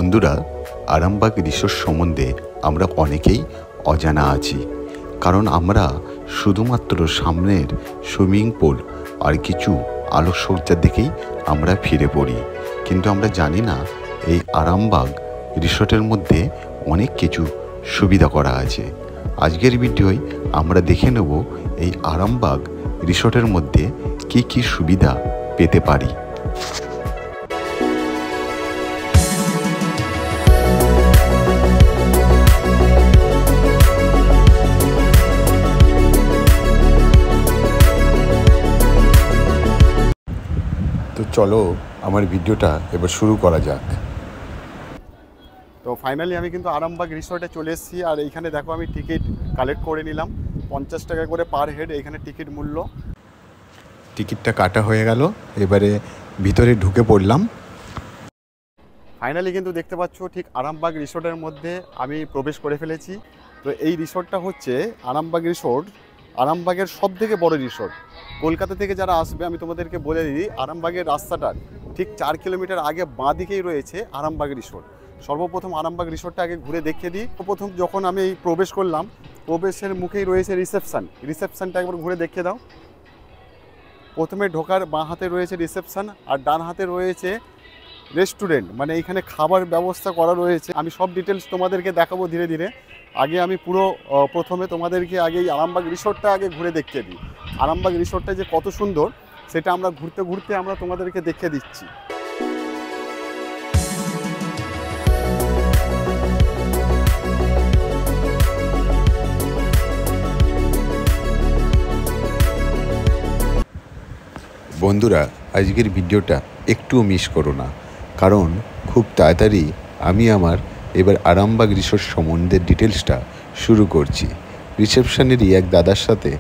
বন্ধুরা, আরামবাগ রিসোর্ট সম্বন্ধে আমরা অনেকেই অজানা আছি, কারণ আমরা শুধুমাত্র সামনের সুইমিং পুল আর কিছু আলোকসজ্জা দেখেই আমরা ফিরে পড়ি। কিন্তু আমরা জানি না এই আরামবাগ রিসোর্টের মধ্যে অনেক কিছু সুবিধা করা আছে। আজকের ভিডিওয় আমরা দেখে নেব এই আরামবাগ রিসোর্টের মধ্যে কি কি সুবিধা পেতে পারি। তো চলো আমার ভিডিওটা এবার শুরু করা যাক। তো ফাইনালি আমি কিন্তু আরামবাগ রিসোর্টে চলে এসেছি। আর এইখানে দেখো আমি টিকিট কালেক্ট করে নিলাম, 50 টাকা করে পার হেড এইখানে টিকিট মূল্য। টিকিটটা কাটা হয়ে গেল, এবারে ভিতরে ঢুকে পড়লাম। ফাইনালি কিন্তু দেখতে পাচ্ছ ঠিক আরামবাগ রিসোর্টের মধ্যে আমি প্রবেশ করে ফেলেছি। তো এই রিসোর্টটা হচ্ছে আরামবাগ রিসোর্ট, আরামবাগের সব থেকে বড় রিসোর্ট। কলকাতা থেকে যারা আসবে আমি তোমাদেরকে বলে দিই, আরামবাগের রাস্তাটার ঠিক 4 কিলোমিটার আগে বাঁ দিকেই রয়েছে আরামবাগ রিসোর্ট। সর্বপ্রথম আরামবাগ রিসোর্টটা আগে ঘুরে দেখিয়ে দিই। প্রথম যখন আমি এই প্রবেশ করলাম, প্রবেশের মুখেই রয়েছে রিসেপশনটা একবার ঘুরে দেখিয়ে দাও। প্রথমে ঢোকার বাঁ হাতে রয়েছে রিসেপশন আর ডান হাতে রয়েছে রেস্টুরেন্ট, মানে এখানে খাবার ব্যবস্থা করা রয়েছে। আমি সব ডিটেলস তোমাদেরকে দেখাবো ধীরে ধীরে। আগে আমি প্রথমে তোমাদেরকে আগে এই আরামবাগ রিসোর্টটা আগে ঘুরে দেখিয়ে দিই। আরামবাগ রিসোর্টটা যে কত সুন্দর সেটা আমরা ঘুরতে ঘুরতে আমরা তোমাদেরকে দেখিয়ে দিচ্ছি। বন্ধুরা, আজকের ভিডিওটা একটুও মিস করো না, কারণ খুব তাড়াতাড়ি আমি আমার এবার আরামবাগ রিসোর্ট সম্বন্ধে ডিটেলসটা শুরু করছি। রিসেপশনেরই এক দাদার সাথে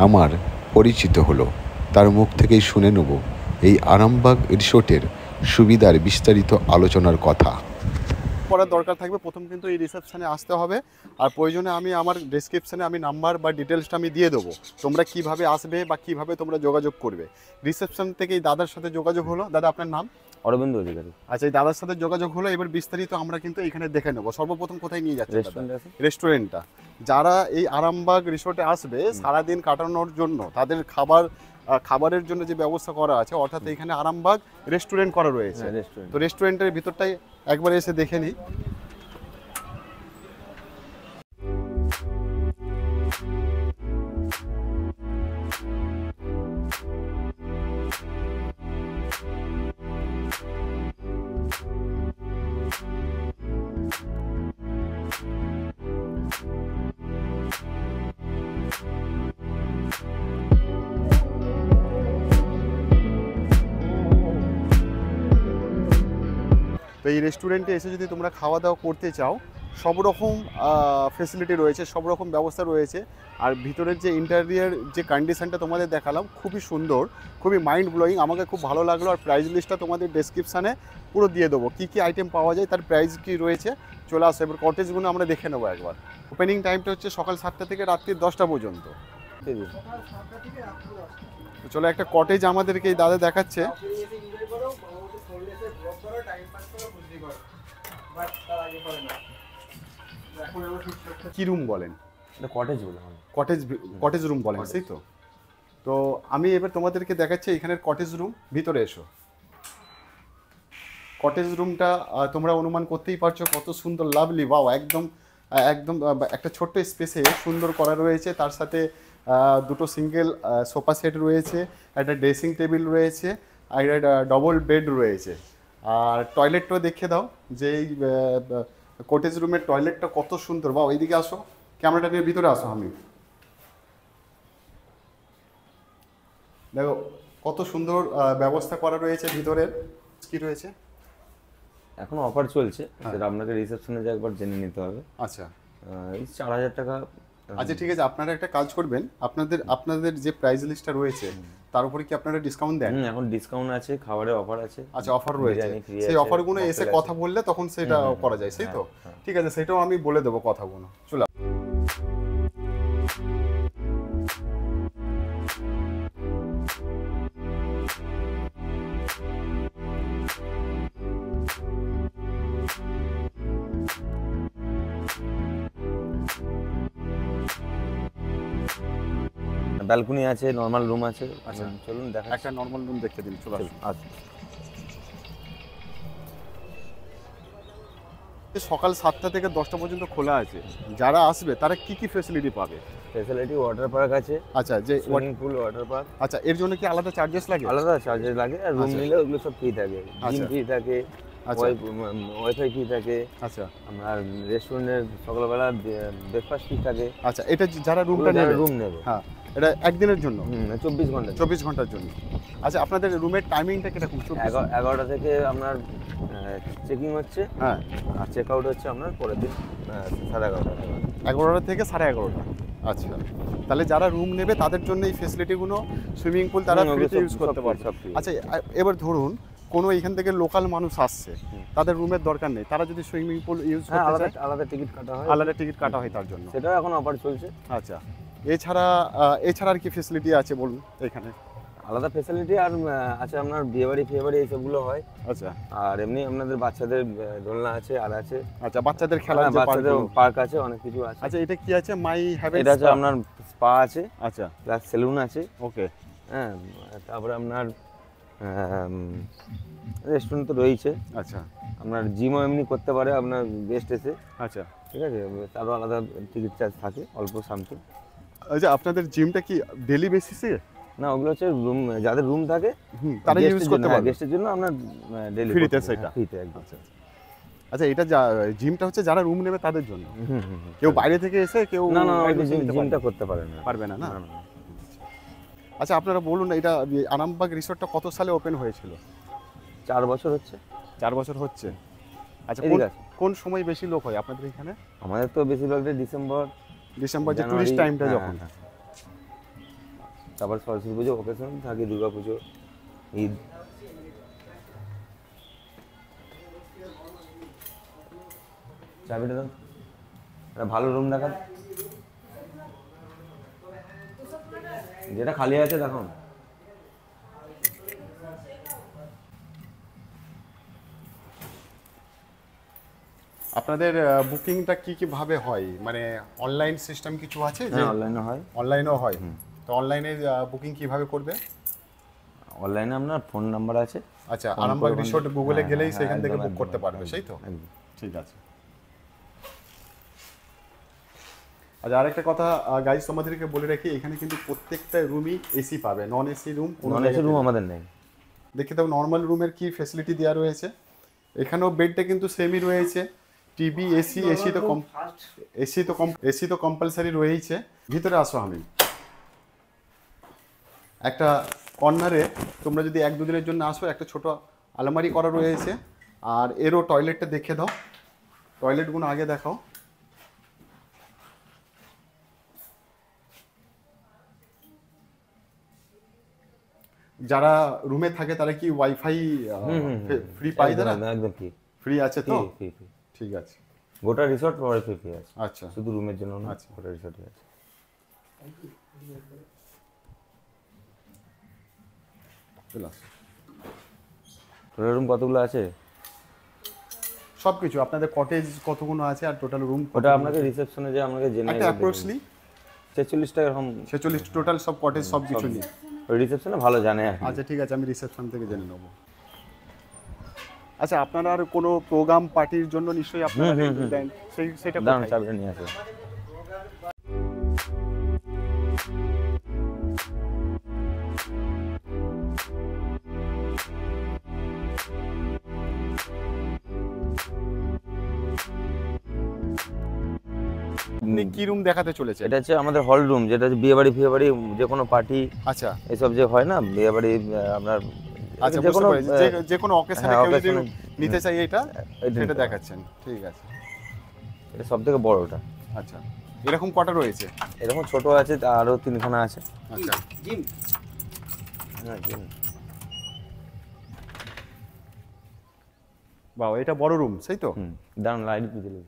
আমার পরিচিত হলো, তার মুখ থেকেই শুনে নেব এই আরামবাগ রিসোর্টের সুবিধার বিস্তারিত আলোচনার কথা। করার দরকার থাকবে, প্রথম কিন্তু এই রিসেপশনে আসতে হবে। আর প্রয়োজনে আমি আমার ডেসক্রিপশনে আমি নাম্বার বা ডিটেলসটা আমি দিয়ে দেবো, তোমরা কিভাবে আসবে বা কিভাবে তোমরা যোগাযোগ করবে। রিসেপশন থেকে এই দাদার সাথে যোগাযোগ হলো। দাদা আপনার নাম? অরবিন্দ অধিকারী। আচ্ছা, এই দাদার সাথে যোগাযোগ হলো, এবার বিস্তারিত আমরা কিন্তু এখানে দেখে নেবো। সর্বপ্রথম কোথায় নিয়ে যাচ্ছে রেস্টুরেন্টটা। যারা এই আরামবাগ রিসোর্টে আসবে সারাদিন কাটানোর জন্য, তাদের খাবারের জন্য যে ব্যবস্থা করা আছে, অর্থাৎ এখানে আরামবাগ রেস্টুরেন্ট করা রয়েছে। তো রেস্টুরেন্টের ভিতরটাই একবার এসে দেখে নিই। তো এই রেস্টুরেন্টে এসে যদি তোমরা খাওয়া দাওয়া করতে চাও, সব রকম ফেসিলিটি রয়েছে, সব রকম ব্যবস্থা রয়েছে। আর ভিতরের যে ইন্টেরিয়ার যে কন্ডিশনটা তোমাদের দেখালাম, খুবই সুন্দর, খুবই মাইন্ড ব্লোয়িং, আমাকে খুব ভালো লাগলো। আর প্রাইস লিস্টটা তোমাদের ডেসক্রিপশানে পুরো দিয়ে দেবো, কী কী আইটেম পাওয়া যায়, তার প্রাইস কী রয়েছে। চলে আসো, এবার কটেজগুলো আমরা দেখে নেবো একবার। ওপেনিং টাইমটা হচ্ছে সকাল 7টা থেকে রাত্রি 10টা পর্যন্ত। চলো, একটা কটেজ আমাদেরকে এই দাদা দেখাচ্ছে। কি রুম বলেন? কটেজ রুম বলেন, সেই তো। তো আমি এবার তোমাদেরকে দেখাচ্ছি এখানের কটেজ রুম। ভিতরে এসো। কটেজ রুমটা তোমরা অনুমান করতেই পারছো কত সুন্দর, লাভলি। ওয়াও, একদম একদম একটা ছোট্ট স্পেসে সুন্দর করা রয়েছে। তার সাথে দুটো সিঙ্গেল সোফা সেট রয়েছে, একটা ড্রেসিং টেবিল রয়েছে, আর একটা ডবল বেড রয়েছে। আর টয়লেটটাও দেখে দাও, যে এই কটেজ রুমের টয়লেটটা কত সুন্দর। বা এইদিকে আসো, ক্যামেরাটা নিয়ে ভিতরে আসো। আমি দেখো কত সুন্দর ব্যবস্থা করা রয়েছে ভিতরের। কি রয়েছে এখন অফার চলছে, সেটা আপনাকে রিসেপশনে যে একবার জেনে নিতে হবে। আচ্ছা, এই 4000 টাকা। আচ্ছা ঠিক আছে, আপনারা একটা কাজ করবেন, আপনাদের যে প্রাইস লিস্টটা রয়েছে তার উপরে কি আপনারা ডিসকাউন্ট দেন? এখন ডিসকাউন্ট আছে, খাবারের অফার আছে। আচ্ছা, অফার রয়েছে, সেই অফারগুলো এসে কথা বললে তখন সেটা করা যায়, সেই তো? ঠিক আছে, সেটাও আমি বলে দেবো কথাগুলো। চলো। ব্যালকনি আছে, নর্মাল রুম আছে। আচ্ছা। চলুন দেখা। একটা নর্মাল রুম দেখতে দিন, চলো আসুন। আচ্ছা, সকাল 7টা থেকে 10টা পর্যন্ত খোলা আছে, যারা আসবে তারা কি কি ফেসিলিটি পাবে? ফেসিলিটি ওয়াটার পার্ক আছে, আচ্ছা, যে সুইমিং পুল, ওয়াটার পার্ক। আচ্ছা, এর জন্য কি আলাদা চার্জেস লাগে? আলাদা চার্জেস লাগে, আর রুম আচ্ছা। নিলে ওগুলো সব ফ্রি থাকে। জিম আচ্ছা। ফ্রি থাকে, আচ্ছা। ওয়াইফাই ফ্রি থাকে, আচ্ছা আপনার রেস্টুরেন্টের সকালবেলা ব্রেকফাস্ট ফ্রি থাকে। আচ্ছা, এটা যারা রুমটা নেবে, রুম নেবে, হ্যাঁ, এটা একদিনের জন্য? 24 ঘন্টা। 24 ঘন্টার জন্য। আচ্ছা, আপনাদের রুমের টাইমিংটা কিরকম? 11টা থেকে আপনার চেকিং হচ্ছে, হ্যাঁ, আর চেক আউট হচ্ছে আপনার পরের দিন 11:30। 11টা থেকে 11:30। আচ্ছা, তাহলে যারা রুম নেবে তাদের জন্য এই ফেসিলিটিগুলো, সুইমিং পুল তারা ফ্রিতে ইউজ করতে পারবে। আচ্ছা, এবার ধরুন কোনো এখান থেকে লোকাল মানুষ আসছে, তাদের রুমের দরকার নেই, তারা যদি সুইমিং পুল ইউজ করতে চায় আলাদা টিকিট কাটা হয়, আলাদা টিকিট কাটা হয় তার জন্য। সেটাও এখন অফার চলছে। আচ্ছা, এছাড়া আর কি ফেসিলিটি আছে বলুন এখানে? আলাদা ফেসিলিটি আর আছে আপনার বিয়েবাড়ি ফিয়েবাড়ি এইসবগুলো হয়। আচ্ছা। আর এমনি আপনাদের বাচ্চাদের দোলনা আছে আর আছে। আচ্ছা, বাচ্চাদের খেলার যে বাচ্চাদের পার্ক আছে, অনেক কিছু আছে। আচ্ছা, এটা কি আছে? মাই হ্যাভেন এটা আছে আপনার স্পা আছে, আচ্ছা, প্লাস সেলুন আছে। ওকে। হ্যাঁ, তারপরে আপনার রেস্টুরেন্ট তো রয়েছে। আচ্ছা। আপনার জিমও এমনি করতে পারে আপনার গেস্ট এসে, আচ্ছা। ঠিক আছে, তারও আলাদা টিকিট চার্জ থাকে, অল্প সামথিং। আচ্ছা, আপনাদের জিমটা কি ডেলি বেসিসে? না, ওগুলো হচ্ছে রুম, যাদের রুম থাকে তারা ইউজ করতে পারবে, গেস্টের জন্য আপনার ডেলি ফ্রিতে সেটা? ফ্রিতে একদম। আচ্ছা। আচ্ছা, এটা জিমটা হচ্ছে যারা রুম নেবে তাদের জন্য? হুম। কেউ বাইরে থেকে এসে কেউ না, জিমটা করতে পারে না, পারবে না? না। আচ্ছা, আপনারা বলুন, এটা আরামবাগ রিসোর্টটা কত সালে ওপেন হয়েছিল? 4 বছর হচ্ছে। 4 বছর হচ্ছে। আচ্ছা, কোন সময় বেশি লোক হয় আপনাদের এখানে? আমাদের তো বেশিরভাগটাই ডিসেম্বর, যে টুরিস্ট টাইমটা যখন। তারপর সরস্বতী পুজো অকেশন থাকে, দুর্গা পুজো, ঈদ। চাবিটা দাও, একটা ভালো রুম দেখান, যেটা খালি আছে দেখুন। আপনাদের বুকিংটা কি ভাবে হয়? মানে অনলাইন সিস্টেম কিছু আছে? যে অনলাইনে হয়, অনলাইনেও হয়। তো অনলাইনে বুকিং কিভাবে করবে? অনলাইনে আপনার ফোন নাম্বার আছে। আচ্ছা, আরামবাগ রিসোর্ট গুগলে গেলেই সেখান থেকে বুক করতে পারবে, সেই তো? ঠিক আছে। আচ্ছা, আরেকটা কথা গাইস তোমাদেরকে বলে রাখি, এখানে কিন্তু প্রত্যেকটা রুমই এসি পাবে, non AC room non AC room আমাদের নেই। দেখে দাও নর্মাল রুমের কি ফেসিলিটি দেওয়া রয়েছে। এখানেও বেডটা কিন্তু সেমই রয়েছে, টিভি, এসি তো কম্পালসারি রয়েছে। ভিতরে আসো, আমি একটা কর্নারে, তোমরা যদি 1-2 দিনের জন্য আসো, একটা ছোট আলমারি করা রয়েছে। আর এরও টয়লেটটা দেখে দাও, টয়লেটগুলো আগে দেখাও। যারা রুমে থাকে তারা কি ওয়াইফাই ফ্রি পায়? তারা একদম ফ্রি আছে তো? ঠিক আছে। গোটা রিসর্ট ওয়াইফাই ফ্রি আছে। আচ্ছা, শুধু রুমের জন্য না, আচ্ছা, গোটা রিসর্টে আছে। টোটাল রুম কতগুলো আছে? সবকিছু আপনাদের কটেজ কতগুলো আছে আর টোটাল রুম? ওটা আপনাকে রিসেপশনে যে আমাকে জেনে একটা অ্যাপ্রক্সলি 46 টাকা এরকম। 46 টোটাল সব কটেজ সব কিছু নিয়ে? ওই রিসেপশনে ভালো জানে আর কি। আচ্ছা, ঠিক আছে, আমি রিসেপশন থেকে জেনে নেব। আচ্ছা, আপনারা আর কোনো প্রোগ্রাম পার্টির জন্য নিশ্চয়ই আপনারা দেন, সেটা দাঁড়ান, চাবিটা নিয়ে আসো। আপনি কি রুম দেখাতে চলেছে? এটা হচ্ছে আমাদের হল রুম, যেটা বিয়েবাড়ি ফিয়েবাড়ি যে কোনো পার্টি, আচ্ছা, এসব যে হয় না বিয়েবাড়ি আপনার, আচ্ছা, যে কোনো অকেশনে কেউ যদি নিতে চাই এটা সেটা দেখাচ্ছেন। ঠিক আছে, এটা সবথেকে বড়টা। আচ্ছা, এরকম কটা রয়েছে? এরকম ছোট আছে, আরো 3খানা আছে। আচ্ছা, জিম। হ্যাঁ, জিম। বাহ, এটা বড় রুম, সেই তো? দাঁড়ান, লাইট দিলে।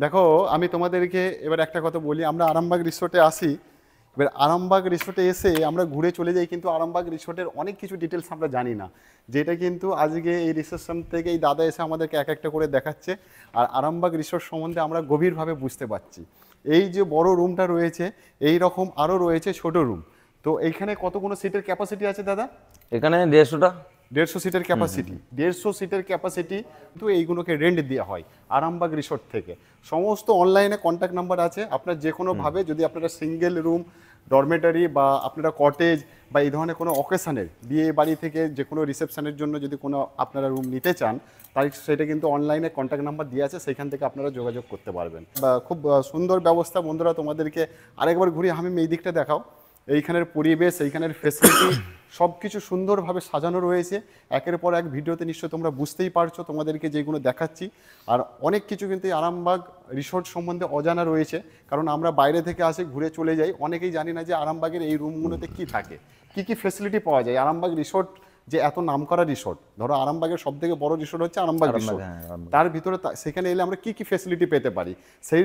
দেখো, আমি তোমাদেরকে এবার একটা কথা বলি, আমরা আরামবাগ রিসোর্টে আসি, এবার আরামবাগ রিসোর্টে এসে আমরা ঘুরে চলে যাই, কিন্তু আরামবাগ রিসোর্টের অনেক কিছু ডিটেলস আমরা জানি না, যেটা কিন্তু আজকে এই রিসেপশন থেকে এই দাদা এসে আমাদেরকে এক একটা করে দেখাচ্ছে, আর আরামবাগ রিসোর্ট সম্বন্ধে আমরা গভীরভাবে বুঝতে পারছি। এই যে বড় রুমটা রয়েছে এই রকম আরও রয়েছে ছোট রুম। তো এইখানে কতগুলো সিটের ক্যাপাসিটি আছে দাদা? এখানে 150টা। 150 সিটের ক্যাপাসিটি, 150 সিটের ক্যাপাসিটি। তো এইগুলোকে রেন্ট দেওয়া হয় আরামবাগ রিসোর্ট থেকে। সমস্ত অনলাইনে কন্ট্যাক্ট নাম্বার আছে, আপনার যে কোনোভাবে যদি আপনারা সিঙ্গেল রুম, ডরমেটারি বা আপনারা কটেজ বা এই ধরনের কোনো অকেশনের বিয়ে বাড়ি থেকে যে কোনো রিসেপশনের জন্য যদি কোনো আপনারা রুম নিতে চান, তাই সেটা কিন্তু অনলাইনে কন্ট্যাক্ট নাম্বার দিয়ে আছে, সেখান থেকে আপনারা যোগাযোগ করতে পারবেন। বা খুব সুন্দর ব্যবস্থা। বন্ধুরা তোমাদেরকে আরেকবার ঘুরে আমি এই দিকটা দেখাও। এইখানের পরিবেশ, এইখানের ফেসিলিটি সব কিছু সুন্দরভাবে সাজানো রয়েছে। একের পর এক ভিডিওতে নিশ্চয়ই তোমরা বুঝতেই পারছো, তোমাদেরকে যেগুলো দেখাচ্ছি। আর অনেক কিছু কিন্তু এই আরামবাগ রিসোর্ট সম্বন্ধে অজানা রয়েছে, কারণ আমরা বাইরে থেকে আসে ঘুরে চলে যাই, অনেকেই জানি না যে আরামবাগের এই রুমগুলোতে কি থাকে, কি ফেসিলিটি পাওয়া যায়। আরামবাগ রিসোর্ট যে এত নামকরা রিসোর্ট, ধরো আরামবাগের সব থেকে বড় রিসোর্ট হচ্ছে আরামবাগ রিসোর্ট, তার ভিতরে সেখানে এলে আমরা কি ফেসিলিটি পেতে পারি সেই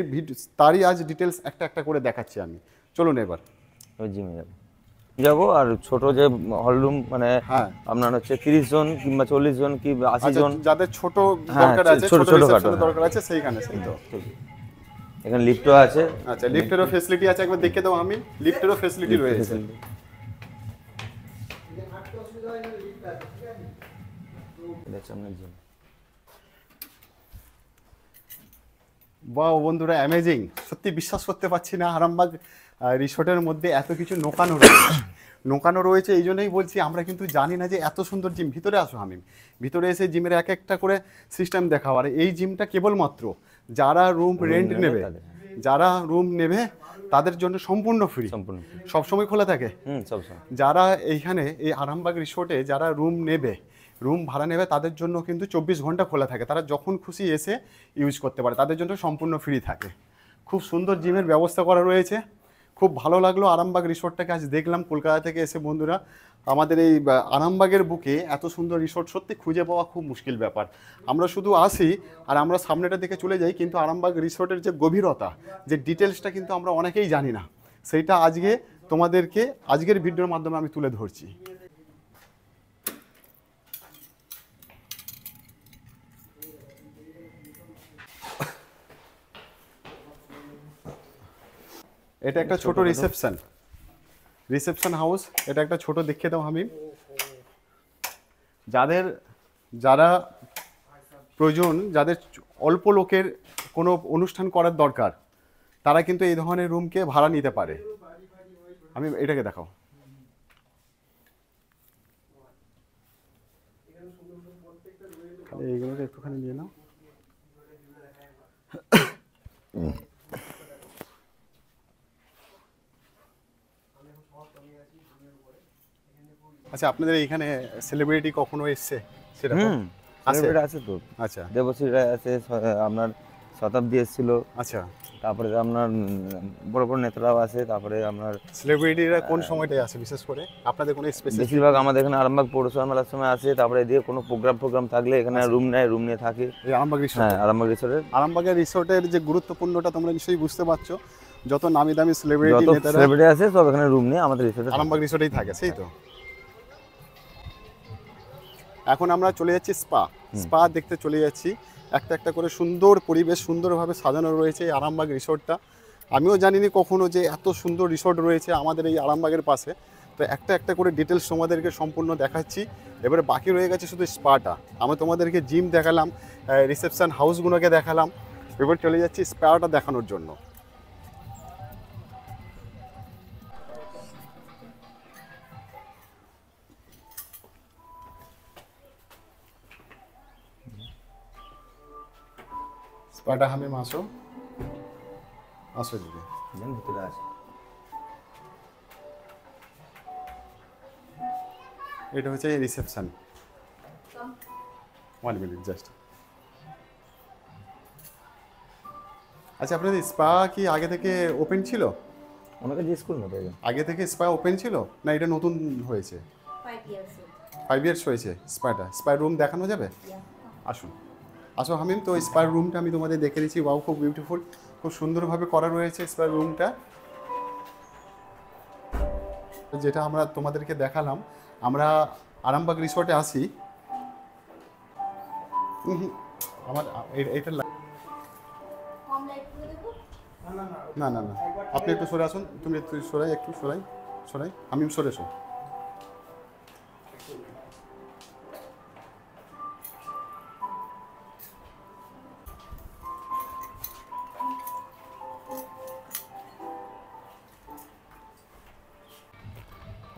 তারই আজ ডিটেলস একটা একটা করে দেখাচ্ছি আমি। চলুন এবার জিমে যাবো। আর ছোট যে হল রুম মানে আপনার হচ্ছে 30 জন কিংবা 40 জন কি 80 জন, যাদের ছোট দরকার আছে, ছোট রিসেপশন দরকার আছে, সেইখানে সেই তো এখানে লিফটও আছে। আচ্ছা, লিফটেরও ফ্যাসিলিটি আছে, একবার দেখে দাও আমি। লিফটেরও ফ্যাসিলিটি রয়েছে। বাহ বন্ধুরা, অ্যামেজিং! সত্যি বিশ্বাস করতে পারছি না আরামবাগ রিসোর্টের মধ্যে এত কিছু নোকানো রয়েছে। নোকানো রয়েছে এই জন্যই বলছি, আমরা কিন্তু জানি না যে এত সুন্দর জিম। ভিতরে আসো আমি, ভিতরে এসে জিমের এক একটা করে সিস্টেম দেখাও। আর এই জিমটা কেবলমাত্র যারা রুম রেন্ট নেবে, যারা রুম নেবে তাদের জন্য সম্পূর্ণ ফ্রি। সবসময় খোলা থাকে। যারা এইখানে এই আরামবাগ রিসোর্টে যারা রুম নেবে, রুম ভাড়া নেবে, তাদের জন্য কিন্তু 24 ঘন্টা খোলা থাকে। তারা যখন খুশি এসে ইউজ করতে পারে, তাদের জন্য সম্পূর্ণ ফ্রি থাকে। খুব সুন্দর জিমের ব্যবস্থা করা রয়েছে। খুব ভালো লাগলো আরামবাগ রিসোর্টটাকে আজ দেখলাম কলকাতা থেকে এসে। বন্ধুরা, আমাদের এই আরামবাগের বুকে এত সুন্দর রিসোর্ট সত্যি খুঁজে পাওয়া খুব মুশকিল ব্যাপার। আমরা শুধু আসি আর আমরা সামনেটা দেখে চলে যাই, কিন্তু আরামবাগ রিসোর্টের যে গভীরতা, যে ডিটেলসটা কিন্তু আমরা অনেকেই জানি না। সেইটা আজকে তোমাদেরকে আজকের ভিডিওর মাধ্যমে আমি তুলে ধরছি। এটা একটা ছোট রিসেপশন হাউস। এটা একটা ছোট দেখিয়ে দাও আমি। যারা প্রয়োজন, যাদের অল্প লোকের কোনো অনুষ্ঠান করার দরকার, তারা কিন্তু এই ধরনের রুমকে ভাড়া নিতে পারে। আমি এটাকে দেখাও। এইগুলোকে একটুখানি নিয়ে নাও। আচ্ছা, আপনাদের এখানে সেলিব্রিটি কখনো এসছে সেরকম? আছে তো। আচ্ছা, দেবশ্রী রায় আছে, আপনার শতাব্দী এসেছিল। আচ্ছা, তারপরে আপনার বড় বড় নেতারাও আছে। তারপরে আপনার সেলিব্রিটিরা কোন সময়টায় আসে বিশেষ করে আপনাদের কোনো স্পেশাল? বেশিরভাগ আমাদের এখানে আরামবাগ পৌরসভা মেলার সময় আসে। তারপরে এদিকে কোনো প্রোগ্রাম থাকলে এখানে রুম নিয়ে থাকে এই আরামবাগ রিসোর্ট। হ্যাঁ, আরামবাগ রিসোর্টের। আরামবাগের রিসোর্টের যে গুরুত্বপূর্ণটা তোমরা নিশ্চয়ই বুঝতে পারছো। যত নামি দামি সেলিব্রিটি আছে সব এখানে রুম নিয়ে আমাদের রিসোর্টে, আরামবাগ রিসোর্টেই থাকে, সেই তো। এখন আমরা চলে যাচ্ছি স্পা দেখতে চলে যাচ্ছি। একটা একটা করে সুন্দর পরিবেশ, সুন্দরভাবে সাজানো রয়েছে এই আরামবাগ রিসোর্টটা। আমিও জানিনি কখনো যে এত সুন্দর রিসোর্ট রয়েছে আমাদের এই আরামবাগের পাশে। তো একটা একটা করে ডিটেলস তোমাদেরকে সম্পূর্ণ দেখাচ্ছি। এবারে বাকি রয়ে গেছে শুধু স্পাটা। আমি তোমাদেরকে জিম দেখালাম, রিসেপশন হাউসগুলোকে দেখালাম, এবার চলে যাচ্ছি স্পাটা দেখানোর জন্য। স্পাটা আমি আসো দিদি, ভিতরে আছে। এটা হচ্ছে রিসেপশন। 1 minute just. আচ্ছা, আপনাদের স্পা কি আগে থেকে ওপেন ছিল? ওনাকে জিজ্ঞেস করুন। আগে থেকে স্পা ওপেন ছিল না এটা নতুন হয়েছে? 5 ইয়ার্স হয়েছে স্পাটা। স্পা রুম দেখানো যাবে? আসো হামিম। তো স্পা রুমটা আমি তোমাদের দেখে দিচ্ছি। ওয়াও, খুব বিউটিফুল, খুব সুন্দরভাবে করা রয়েছে স্পা রুমটা। যেটা আমরা তোমাদেরকে দেখালাম, আমরা আরামবাগ রিসোর্টে আসি। আমার এটা না না না, আপনি একটু সরে আসুন, তুমি একটু সরাই, একটু সরাই সরাই, আমি সরে এসো।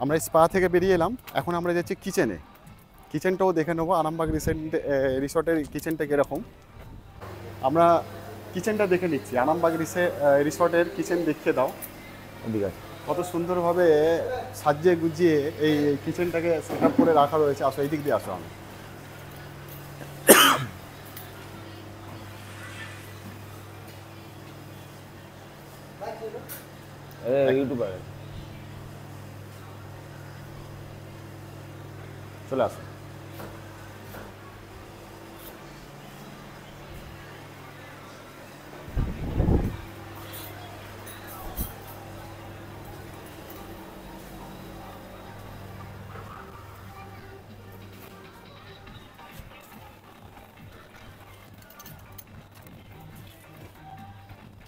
আমরা স্পা থেকে বেরিয়ে এলাম, এখন আমরা যাচ্ছি কিচেনে। কিচেনটাও দেখে নেবো আরামবাগ রিসোর্টের কিচেনটা কীরকম। আমরা কিচেনটা দেখে নিচ্ছি, আরামবাগ রিসোর্টের কিচেন দেখিয়ে দাও। কত সুন্দরভাবে সাজিয়ে গুজিয়ে এই কিচেনটাকে সেট আপ করে রাখা রয়েছে। আসো, এই দিক দিয়ে আসো। আমি চলে আসো।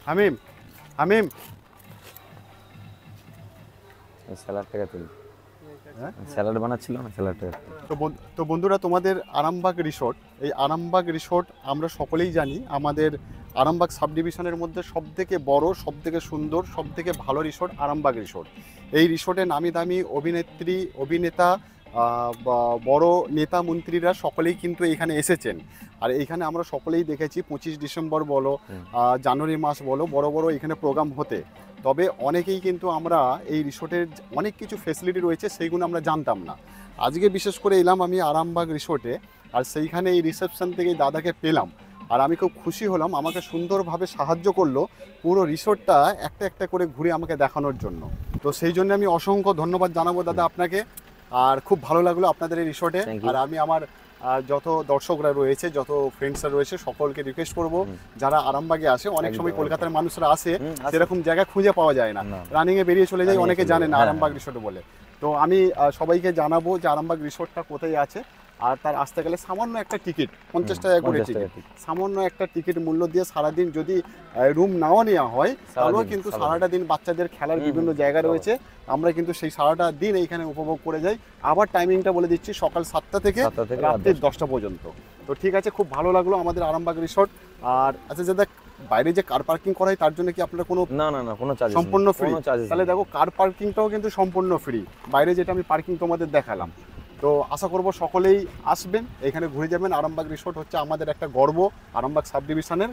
হামিম, হামিম, স্যালাডটাকে তুলি, স্যালাড বানাচ্ছিল না, স্যালাডটা। তো বন্ধুরা, তোমাদের আরামবাগ রিসোর্ট, এই আরামবাগ রিসোর্ট আমরা সকলেই জানি আমাদের আরামবাগ সাব ডিভিশনের মধ্যে সবথেকে বড়, সবথেকে সুন্দর, সবথেকে ভালো রিসোর্ট আরামবাগ রিসোর্ট। এই রিসোর্টে নামি দামি অভিনেত্রী, অভিনেতা, বড় নেতা মন্ত্রীরা সকলেই কিন্তু এখানে এসেছেন। আর এইখানে আমরা সকলেই দেখেছি 25 ডিসেম্বর বলো, জানুয়ারি মাস বলো, বড় বড় এখানে প্রোগ্রাম হতে। তবে অনেকেই কিন্তু আমরা এই রিসোর্টের অনেক কিছু ফেসিলিটি রয়েছে সেইগুলো আমরা জানতাম না। আজকে বিশেষ করে এলাম আমি আরামবাগ রিসোর্টে, আর সেইখানে এই রিসেপশন থেকে দাদাকে পেলাম, আর আমি খুব খুশি হলাম। আমাকে সুন্দরভাবে সাহায্য করলো পুরো রিসোর্টটা একটা একটা করে ঘুরে আমাকে দেখানোর জন্য। তো সেই জন্য আমি অসংখ্য ধন্যবাদ জানাবো দাদা আপনাকে। আর খুব ভালো লাগলো আপনাদের এই রিসোর্টে। আর আমি আমার যত দর্শকরা রয়েছে, যত ফ্রেন্ডসরা রয়েছে, সকলকে রিকোয়েস্ট করবো যারা আরামবাগে আসে, অনেক সময় কলকাতার মানুষরা আসে, সেরকম জায়গা খুঁজে পাওয়া যায় না, রানিংয়ে বেরিয়ে চলে যায়, অনেকে জানে না আরামবাগ রিসোর্ট বলে। তো আমি সবাইকে জানাবো যে আরামবাগ রিসোর্টটা কোথায় আছে। আর তার আসতে গেলে সামান্য একটা টিকিট, 50 টাকা করে টিকিট, সামান্য একটা টিকিট মূল্য দিয়ে সারাদিন যদি রুম নাও নেওয়া হয়, তাহলেও কিন্তু সারাটা দিন বাচ্চাদের খেলার বিভিন্ন জায়গা রয়েছে, আমরা কিন্তু সেই সারাটা দিন এইখানে উপভোগ করে যাই। আবার টাইমিংটা বলে দিচ্ছি, সকাল 7টা থেকে রাত্রি 10টা পর্যন্ত। তো ঠিক আছে, খুব ভালো লাগলো আমাদের আরামবাগ রিসোর্ট। আর আচ্ছা দাদা, বাইরে যে কার পার্কিং করা হয় তার জন্য কি আপনারা কোনো কোনো চার্জ, সম্পূর্ণ ফ্রি? তাহলে দেখো, কার পার্কিংটাও কিন্তু সম্পূর্ণ ফ্রি, বাইরে যেটা আমি পার্কিং তোমাদের দেখালাম। তো আশা করব সকলেই আসবেন, এখানে ঘুরে যাবেন। আরামবাগ রিসোর্ট হচ্ছে আমাদের একটা গর্ব আরামবাগ সাব ডিভিশনের।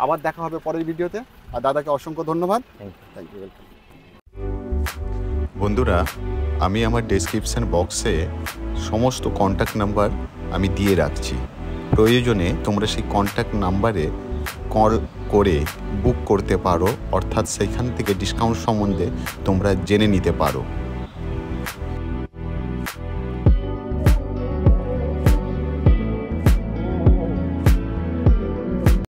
আবার দেখা হবে পরের ভিডিওতে। আর দাদাকে অসংখ্য ধন্যবাদ। Thank you. বন্ধুরা, আমি আমার ডেসক্রিপশন বক্সে সমস্ত কন্ট্যাক্ট নাম্বার আমি দিয়ে রাখছি। প্রয়োজনে তোমরা সেই কন্ট্যাক্ট নাম্বারে কল করে বুক করতে পারো, অর্থাৎ সেইখান থেকে ডিসকাউন্ট সম্বন্ধে তোমরা জেনে নিতে পারো।